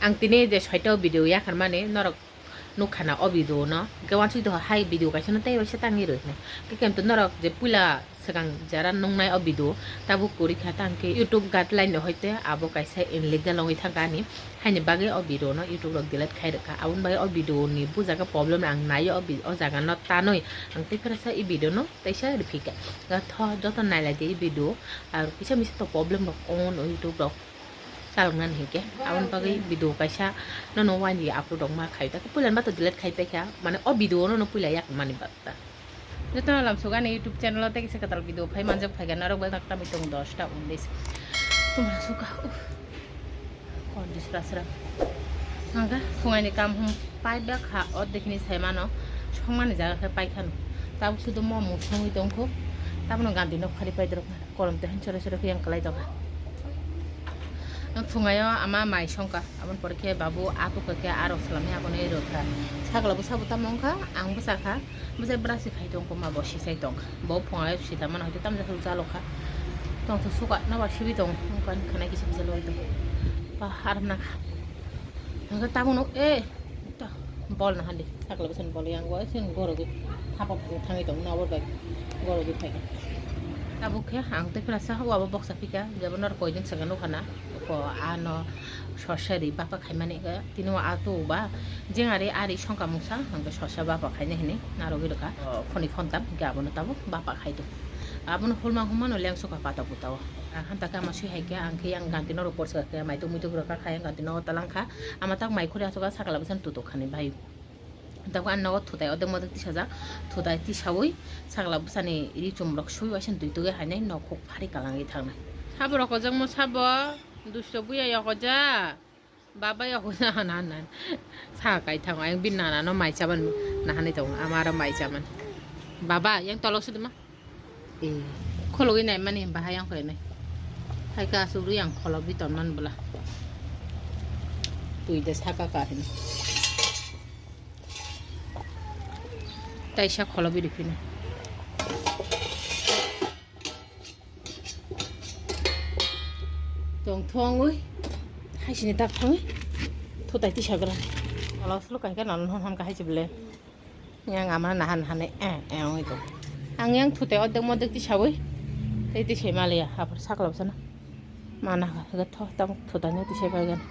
ang tini je soito video ya kan mane norok nukhana o video no gawan sui to hai video ka sino tai wasa tangi ro ne ke kem to norok je pula segang jara nongnai o video tabu kori kha tangke youtube guideline no hoite abo kaisa illegal longi thangani haine bage o video no youtube rok delete khai rakha abun bage o video ni bujaga problem ang nai o jaga no tanoi ang te perasa i video no taisa rifika ga tho joto naila de video ar pisa misa to problem rok on o youtube rok salongan hike abun bage video kaisa no wani upload rok ma khai ta pulan ba to delete khai pe kha mane o video no pula yak mani batta joto lam sugani youtube channel te kisa katal video phai manjak phai ga narok ba takta mitong 10 ta 19 তোমরা সুকা kon disrasra angga fungani kam hum pai ba kha od dekhini saimano songmani jaga kha pai khan tab sudu mo mu songi dongko tabno gandi no khari pai drok korom te hanchore sore yang kalai doga fungayo ama mai songka abon porke babu aku ke aro salami abone rokha sagla bu sabu tamongka ang bu sakha bujai brasi khai dongko ma bosi sai dong bo fungayo sita man hote tamja hu jalokha tong to suka na ba shibi dong kan khana kisi bisa loi dong pa haram na angka tamu no ta bol na handi sakla besan bol yang gua sen goro gi hapa thangi dong na bor ba goro gi thai tabu khe ang te prasa wa ba boxa pika jabonor koidin sagano khana ko ano সরসারি বাপা খাই মানে তিনো আতো বা জেঙারে আরি সংকা মুসা angka Sarsa বাপা খাইনে হেনে নারগি রকা ফনি ফন্তাম গাবনো তাবো বাপা খাইতো abon hulma humano leng suka pata putaw hanta ka masih haike angke yang gantino report sa ka mai to mutu ka khaya gantino talangkha amatak mai khuri asoka sakala besan tuto khani bhai taku anno thutai odek modek tisaja thutai tisawoi sakala besani ri chumrok sui wasen tuitoge hainai nokok phari kalangi thangna sabo rok jang mo sabo dusto buya ya hoja baba ya hoja nan sa kai thang ang bin na no mai chaban na hani tong amara mai chaman baba yang tolok sudma khologi nai mani bahayang khoi nai hai ka suru yang kholobi ton man bula tui de saka ka hin taisha kholobi dikhine tong thong oi hai sini tak thong thu tai ti sagra ala slu kai ka nan hon ka hai chible yang amana nahan hane oi to ang yang thute odek modek ti saboi tei ti semalia apar sakla bsana mana ga tho tam thutane ti sebai gan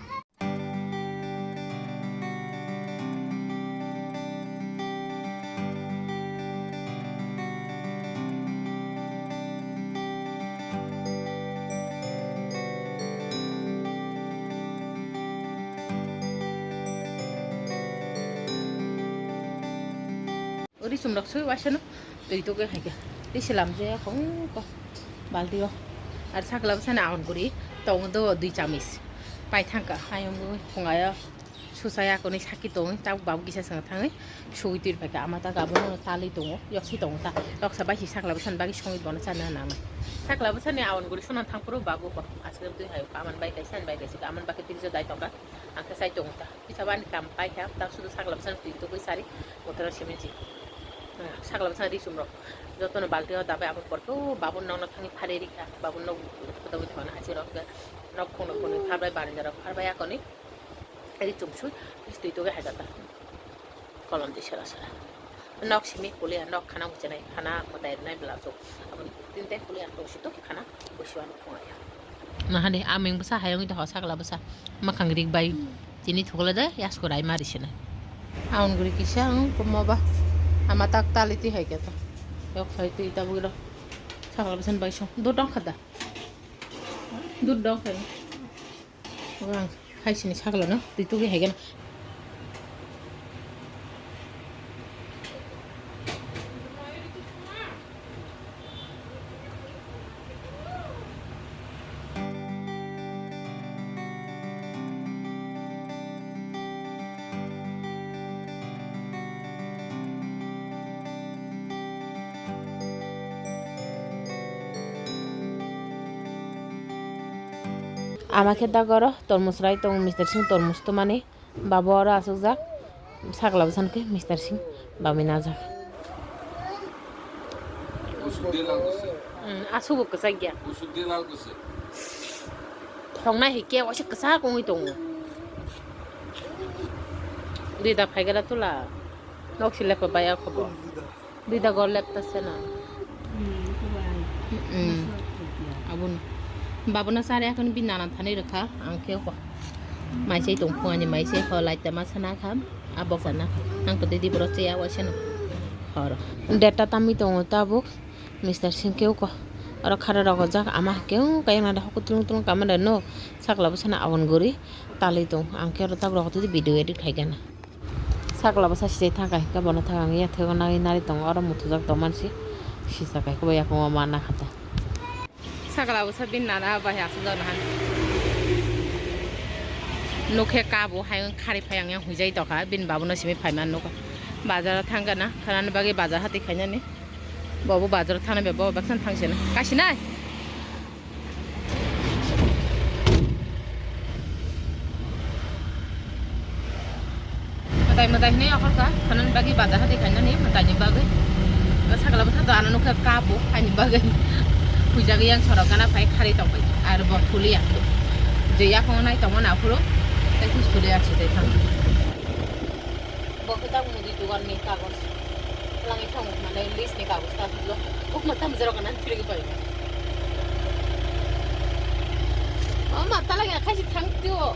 ori sumrak sui wasano tui to ke haike ti silam je khong ko balti o ar sakla bsana aun kuri tong do 2 chamis pai thangka hayom go khongaya susaya koni saki tong ta babu kisa sang thangai sui tir paka amata gabono tali tong yoksi tong ta loksa bai sakla bsan bagi songi bona chana nama sakla bsani aun kuri sonan thangpro babu ko askem tui hayo aman bai kaisan bai kaisi aman baki tirjo dai tongka angka sai tong ta pisaban kam pai kha ta sudu sakla bsan tui to koi sari motora semenji sakla bsa ri sumro jotono balti dabai abon porko babun nong thangi phare rikha babun no kodabu thana asi rok nok khono khono pharbai bani jara pharbai akoni eri chumsu istui to ga hajata kolon di sara sara nok simi kuli nok khana muchanai khana kotai nai bla so abon tinte kuli to sito khana boswan khoya mahane ameng bsa hayong to sakla bsa makhang rik bai chini thokla da yas korai marisina aun guri kisang kumaba ama tak taliti hai ke to yok sai ti ta bugro sakla besan bai so do dong khada dud dong khai wang khai sini sakla no ti tu ge hai gen আমাকে দা করো তরমুজ রাই তো mister Singh তরমুজ তো মানে বাবু আর আসুক যাক sakla bsanke Mr. Singh bamina jak asu bu kasa gya thongna hike wa shik kasa ko ngi tong দুইটা খাই গেলা তোলা নকশি লেপা বাইয়া খবর দুইটা গড় লেপতাছে না abun babuna sare akan binana thani rekha angke ko mai sei tongpu ani mai sei kho lai tama sana kham abok sana ang to didi bro cheya wasen hor data tami tong tabuk Mr. Singh keu ko aro khara rago jak ama keu kayang nada hukutung tung kamana no sakla sana awon gori tali tong angke ro tab ro to video edit khaigana sakla basa sei thakai ka bona thang ya thegona nari tong aro mutu jak to mansi sisa kai ko ya ko mana khata sakala usa bin nana ba ya sudah nahan nokhe kabo hayon khari phayang yang hujai to kha bin babu no simi phaiman nok bazar thanga na khanan bagi bazar hati khanya ni babu bazar thana be babu baksan thangse na kasina matai ni akal ka khanan bagi bazar hati khanya ni matai ni bagi sakala basa to ana nokhe kabo hani bagi Pujaga yang sorokana pai khari tongpai ar botuli akto je ya khona nai tongona afuro tai kus pule ache tai thang bokta mudi dugan ni kagos langi thong mane list ni kagos ta lo matam sorokana thiri pai mata lagi khai si thang tio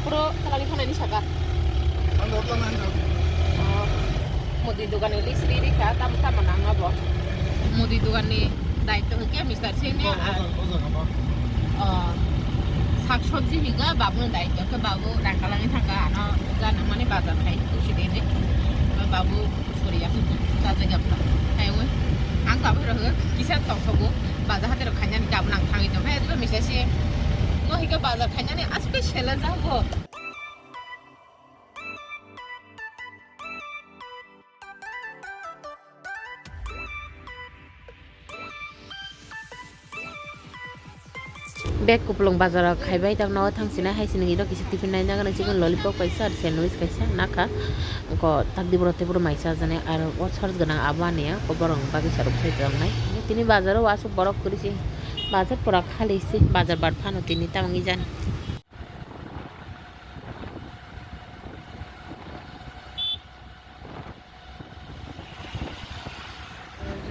pro kalali khana ni saka Mudi dugan ni list diri ka tam mananga bo mudi dugan ni daitto ke Mr. Singh ni sak sabji higa babu daitto ke babu rangkalangi thanga ana jana mane bazar khai kusi dene babu suriya ta jaga pla hayo ang ka bro kisa tong sobo bazar hate khanya ni ka nang thangi to hai Mr. Singh no higa bazar khanya ni aspe shela jabo bag kuplong bazar khaibai tak no thangsina haisini ro kisi tiffin nai naga chicken lollipop kaisa ar sandwich kaisa nakha ko takdi brote puro maisa jane ar ochar gana abane ko borong bagi saruk sai jangnai tini bazaro wasu borok korisi bazar pura khalisi bazar bar phano tini tamangi jan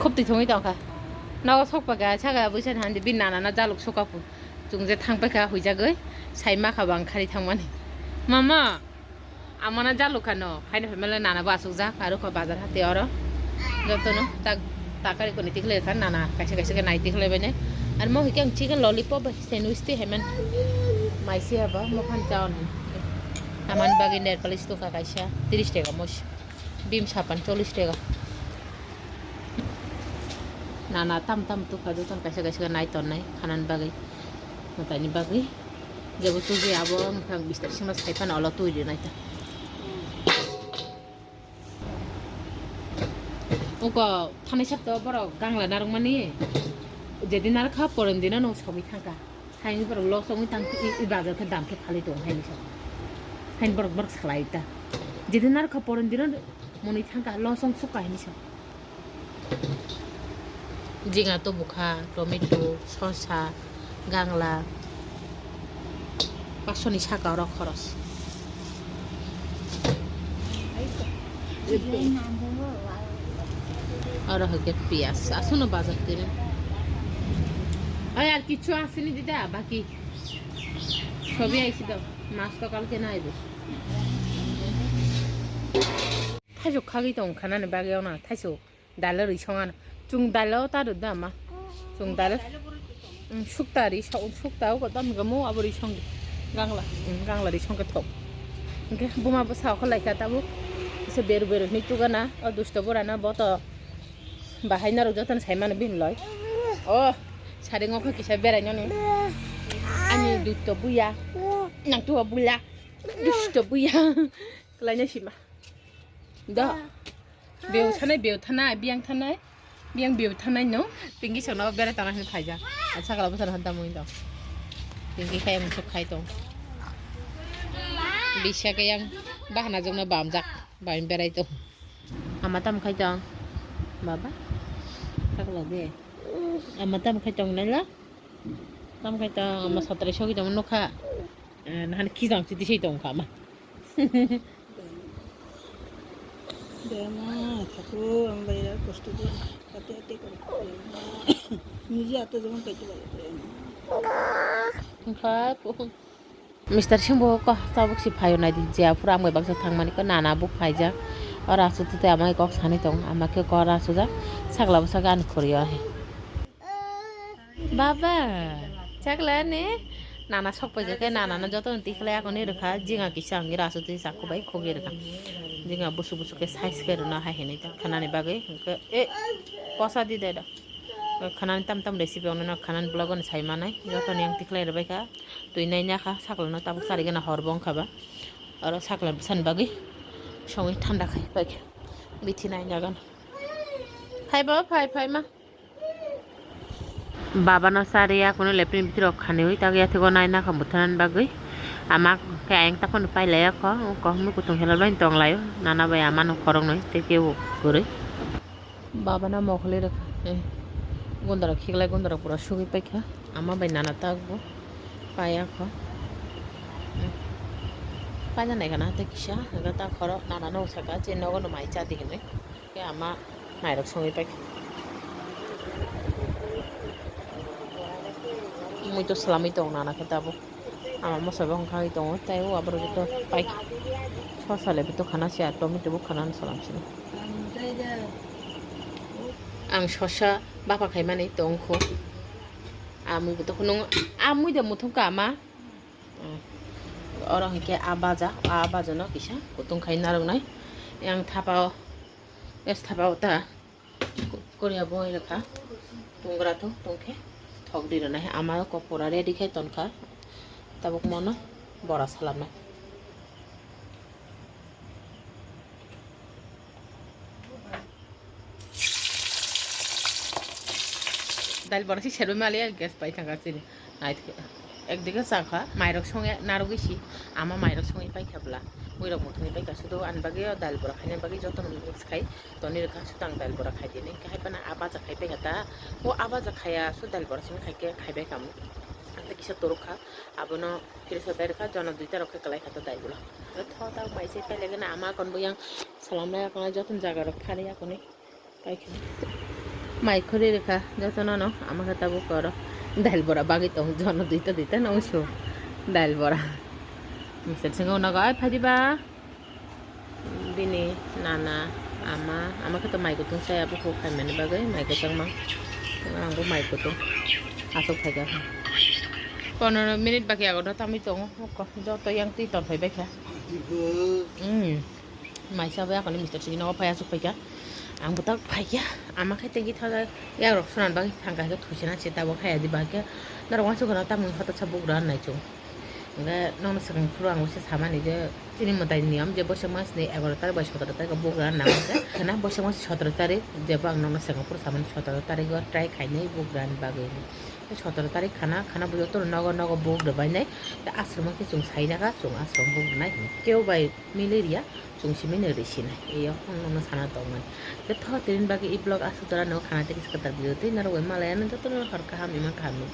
khopti thongi tawka nago sokpaga chaga buisan handi binana na jaluk sokapu jungje thangpai kha huijagoi saima khabang khari thangmani mama amana jalukano haine family nana basukja aru ko bazar hate oro jotono tak takari ko nitikle khan nana kaise kaise ke naiti khle bene ar mo hikang chicken lollipop sandwich ti hemen maisi aba mo khan chaon aman bagi nail polish to ka kaisa 30 টাকা mos bim sapan 40 টাকা nana tam tam tu ka joton kaise kaise ke nai ton nai khanan bagi matani bagi jabo tu je abo khang Mr. Singh mas khaipan olo tu ri nai ta oko thane sap to boro gangla narung mani jedin ar kha poron dina no somi thanga haini boro lo somi tang i bazar ke dam ke khali to haini sa hain boro boro khlai ta jedin ar kha poron dina moni thanga lo som suka haini sa jinga to bukha tomato sosa gangla pasoni saka ro khoros আর হকে পিয়াজ আসুন বাজার থেকে আর কিছু আসেনি দিদা বাকি সবই আইছি দাও মাছ তো কালকে না আইবে থাইজো খাগি তো খানানে বাগেও না থাইজো ডালে রইছং আন জুং ডালেও তার দামা জুং ডালে শুক্তারি শুক্তাও কদম গমো আবরি সঙ্গে গাংলা গাংলারি সঙ্গে থপ ওকে বুমা বসাও খলাইকা তাবু এসে বের বের নিতুগানা ও দুষ্ট বরানা বত বাহাই নারক যতন সাইমান বিন লয় ও সাড়ে ngọc কি সাই বেরাই ননি আমি দুষ্ট বুয়া nang tua buya দুষ্ট বুয়া ক্লাইনা সিমা দ বেউ থানাই বিয়াং থানাই biang biu tanai no pingi sono bere tanah ni khaija acha kala bosar hanta moi do pingi khai ang sok khai to bisha ke yang bahna jongna bamjak bain berai to amatam khai tong baba takla de amatam khai tong nala tam khai ta ama 1700 ki tong no kha 한 기상 지듯이 동가마. দেমা থাকো আমি বাইরে কষ্ট করে হাতে হাতে করে নিজে হাতে যেমন খাইতে পারে Mister Simbo ko tabuk si phayo nai di ja pura amai baksa thangmani ko nana buk phaija और आसु ते amai kok sani tong amake ko rasu ja sagla basa gan khoriyo he baba chagla ne nana sokpa je ke nana na joto tikla ya kone rakha jinga ki sangi rasu te sakko bai khoge rakha jinga busu busu ke size ke na ha he ni ta khana ni bagai e posa di de da khana tam tam recipe ono na khana blog on sai manai joto ni ang tikla re bai ka তুই নাই না খা ছাগল না তারপর সারি না হরবং খাবা আর ছাগল সান বাগি সঙ্গে ঠান্ডা খাই পাইকে বিথি নাই জাগান খাই বাবা ফাই ফাই মা বাবা না সারিয়া কোনো লেপিন ভিতর খানে হই তাকে ইয়াতে গো নাই না খাম বুথান বাগি আমাক কে আইং তাকন পাইলে ক মু কুতুং হেলাল বাই তং লাयो নানা বাই আমানো খরং নই তে কেউ করে বাবা না মখলে রাখা গন্দারা খিগলাই গন্দারা পুরা সুগি পাইখা আমা বাই নানা তাকবো পায়া খ পায়া নাই kana te kisha ga ta khoro nana no saka che no go no mai cha digine ke ama mai rok songi pai muy to salami to nana khata bo ama mo sabong khai to tai o abro to pai so sale to khana sia tomato bo khana salam sini ang shosha bapa khai mane tongkho amui beto kunung amui de muthung ka ma orang hike abaja no kisa kutung khai narong nai yang thapao es thapao ta korea boy rakha tungra to tongke thok di na ama ko pora ready khai tonka tabuk mono bora salam na ডাল বড়া C সেরবে Malia gas পাই থাকা চিনি নাইত একদিকে চাখা মাইরক সঙ্গে narrow গেছি আমার মাইরক সঙ্গে পাই খাবলা ওই রকম মতনই পাই শুধু আনবাগে ডাল বড়া খাইনে বাকি যত মিক্স খাই তনি রেখা শুধু আং ডাল বড়া খাই দিয়ে খাই পানা আবাজা খাই পাই খাতা ও আবাজা খাইয়া শুধু ডাল বড়া সঙ্গে খাইকে খাইবাই খাম কিসা তরুখা আবনো ফিরে দাই রেখা জন দুইটা রক্ষা কালাই খাতা দাইগুলা থা মাইসে পাই লাগে না আমার কোন বইয়াং সালামলাই এখন যতন জায়গা রক্ষা রে এখন পাই খাই মাই খরি রেখা যত ন আমাকে তাবো কর ডাইল বড়া বাগি তো জন দুইটা নৌছো ডাইল বড়া মিস্টার সিংহ নগায় ফাদিবা বিনি নানা আমাকে তো মাইকো তুং সাই আবো খাই মানে বাগৈ মাইকো চাংমা আंबो মাইকো তো আসো খাইগা 15 মিনিট বাকি আগত আমি তো যত yang ti ton ফাইবাই খা মাইসাবে এখন মিস্টার সিংহ নগা ফাই আসো ফাইগা ang butak paya ama khai tengi thaga ya rok sunan bagi thangka ke thusina cheta bo khaya di bagi darwa su gana tamu hata chabuk ran nai chung nga nong sang puru ang se samani je chini motai niyam je bosha mas ne 11 tar ba 17 tar ka buk ran na kana bosha mas 17 tare je bang nong sang puru saman 17 tare go try khai nei buk ran bagi 17 tarik খানা বুঝো তো নগ বুক দেবাই নাই আশ্রম কি চুং সাই নাকা চুং আশ্রম বুক নাই কেউ by মিলেরিয়া চুং সিমে নেরেছি নাই এই অন্য সানা দংমান থ তিন বাকি ই ব্লগ আসু তোরা ন খানা থেকে কাতার বিরতি নার ওই মালায়ান যত হরকা হামি মা খামি